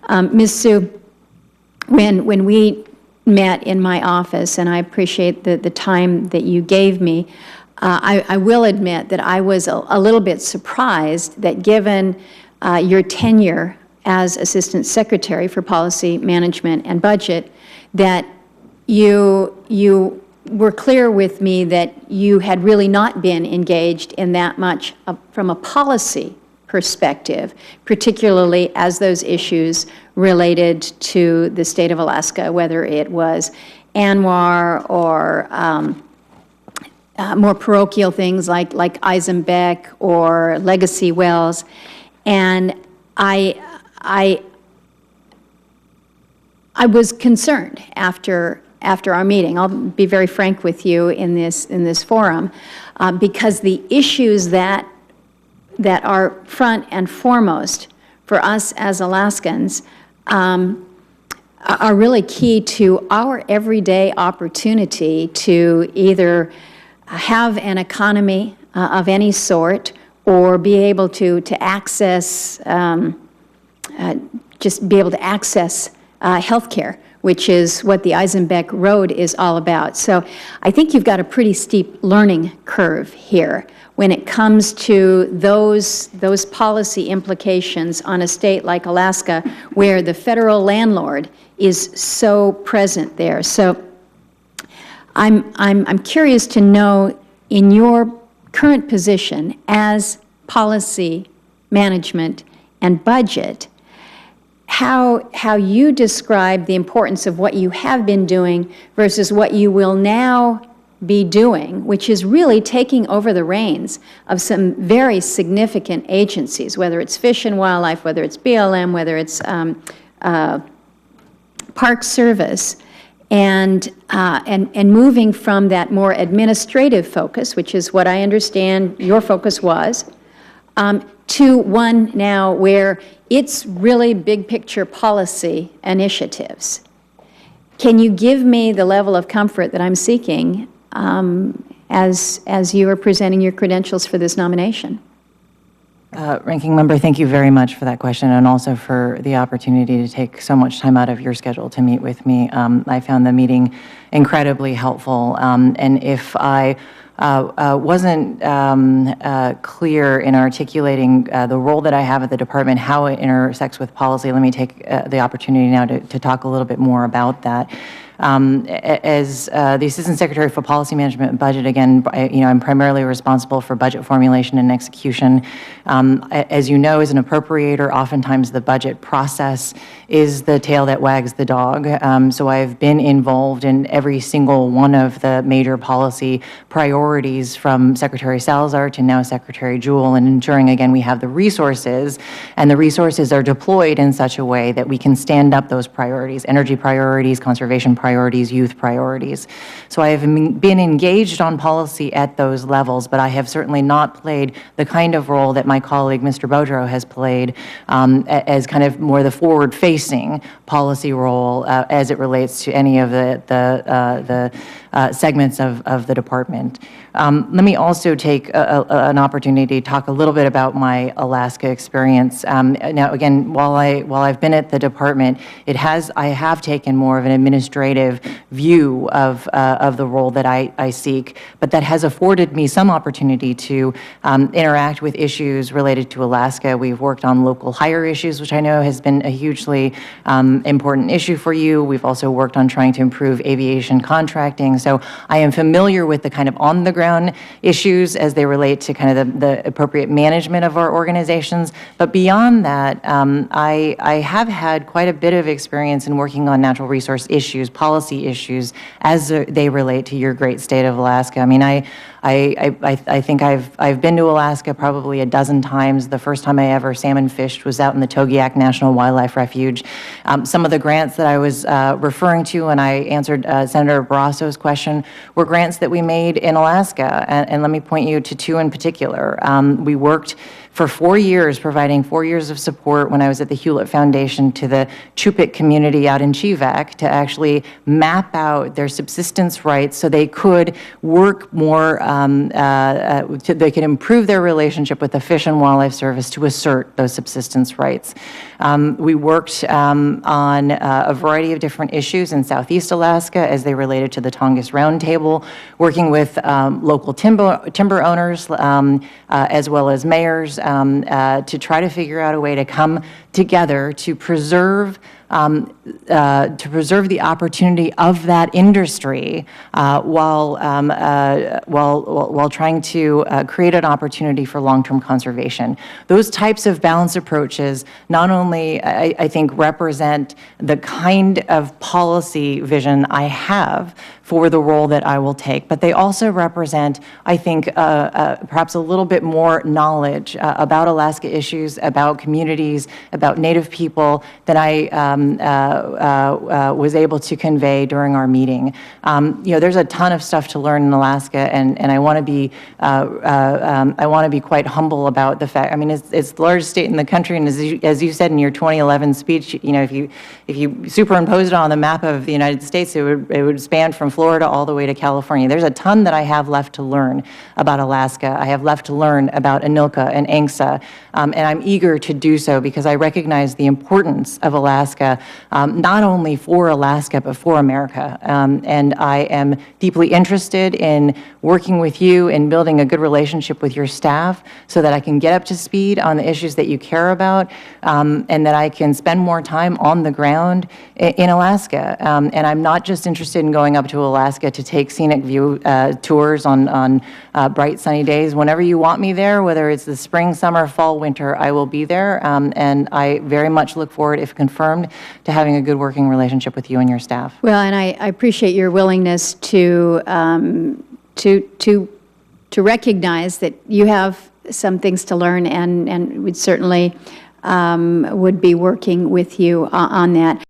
Ms. Suh, when we met in my office, and I appreciate the time that you gave me, I will admit that I was a little bit surprised that given your tenure as Assistant Secretary for Policy Management and Budget, that you were clear with me that you had really not been engaged in that much from a policy perspective, particularly as those issues related to the state of Alaska, whether it was ANWR or more parochial things like Eisenbeck or legacy wells. And I was concerned after our meeting. I'll be very frank with you in this forum, because the issues that are front and foremost for us as Alaskans are really key to our everyday opportunity to either have an economy of any sort or be able to access, just be able to access health care, which is what the Eisenbeck Road is all about. So I think you've got a pretty steep learning curve here when it comes to those policy implications on a state like Alaska, where the federal landlord is so present there. So I'm curious to know, in your current position as policy management and budget, how you describe the importance of what you have been doing versus what you will now be doing, which is really taking over the reins of some very significant agencies, whether it's Fish and Wildlife, whether it's BLM, whether it's Park Service, and moving from that more administrative focus, which is what I understand your focus was, to one now where it's really big picture policy initiatives. Can you give me the level of comfort that I'm seeking as you are presenting your credentials for this nomination? Ranking Member, thank you very much for that question, and also for the opportunity to take so much time out of your schedule to meet with me. I found the meeting incredibly helpful, and if I wasn't clear in articulating the role that I have at the department, how it intersects with policy, let me take the opportunity now to talk a little bit more about that. As the Assistant Secretary for Policy Management and Budget, again, I'm primarily responsible for budget formulation and execution. As you know, as an appropriator, oftentimes the budget process is the tail that wags the dog. So I've been involved in every single one of the major policy priorities, from Secretary Salazar to now Secretary Jewell, and ensuring, again, we have the resources, and the resources are deployed in such a way that we can stand up those priorities: energy priorities, conservation priorities, youth priorities. So I have been engaged on policy at those levels, but I have certainly not played the kind of role that my colleague, Mr. Boudreau, has played as kind of more the forward-facing policy role as it relates to any of the segments of the department. Let me also take an opportunity to talk a little bit about my Alaska experience. Now, again, while I've been at the department, I have taken more of an administrative view of the role that I seek, but that has afforded me some opportunity to interact with issues related to Alaska. We've worked on local hire issues, which I know has been a hugely important issue for you. We've also worked on trying to improve aviation contracting. So I am familiar with the kind of on-the-ground issues as they relate to kind of the appropriate management of our organizations. But beyond that, I have had quite a bit of experience in working on natural resource issues, policy issues, as they relate to your great state of Alaska. I mean, I think I've been to Alaska probably a dozen times. The first time I ever salmon fished was out in the Togiak National Wildlife Refuge. Some of the grants that I was referring to when I answered Senator Barrasso's question were grants that we made in Alaska, and let me point you to two in particular. We worked for 4 years, providing 4 years of support when I was at the Hewlett Foundation to the Chupik community out in Chivak to actually map out their subsistence rights so they could work more, they could improve their relationship with the Fish and Wildlife Service to assert those subsistence rights. We worked on a variety of different issues in Southeast Alaska as they related to the Tongass Roundtable, working with local timber owners as well as mayors to try to figure out a way to come together to preserve the opportunity of that industry while trying to create an opportunity for long-term conservation. Those types of balanced approaches not only, I think, represent the kind of policy vision I have for the role that I will take, but they also represent, I think, perhaps a little bit more knowledge about Alaska issues, about communities, about Native people than I was able to convey during our meeting. There's a ton of stuff to learn in Alaska, and I want to be quite humble about the fact. I mean, it's the largest state in the country, and as you said in your 2011 speech, if you superimpose it on the map of the United States, it would span from Florida all the way to California. There's a ton that I have left to learn about Alaska. I have left to learn about Anilka and Angsa, and I'm eager to do so because I recognize the importance of Alaska, not only for Alaska, but for America. And I am deeply interested in working with you and building a good relationship with your staff so that I can get up to speed on the issues that you care about, and that I can spend more time on the ground in Alaska. And I'm not just interested in going up to Alaska to take scenic view tours on bright sunny days. Whenever you want me there, whether it's the spring, summer, fall, winter, I will be there. And I very much look forward, if confirmed, to having a good working relationship with you and your staff. Well, and I appreciate your willingness to recognize that you have some things to learn, and we'd certainly would be working with you on that.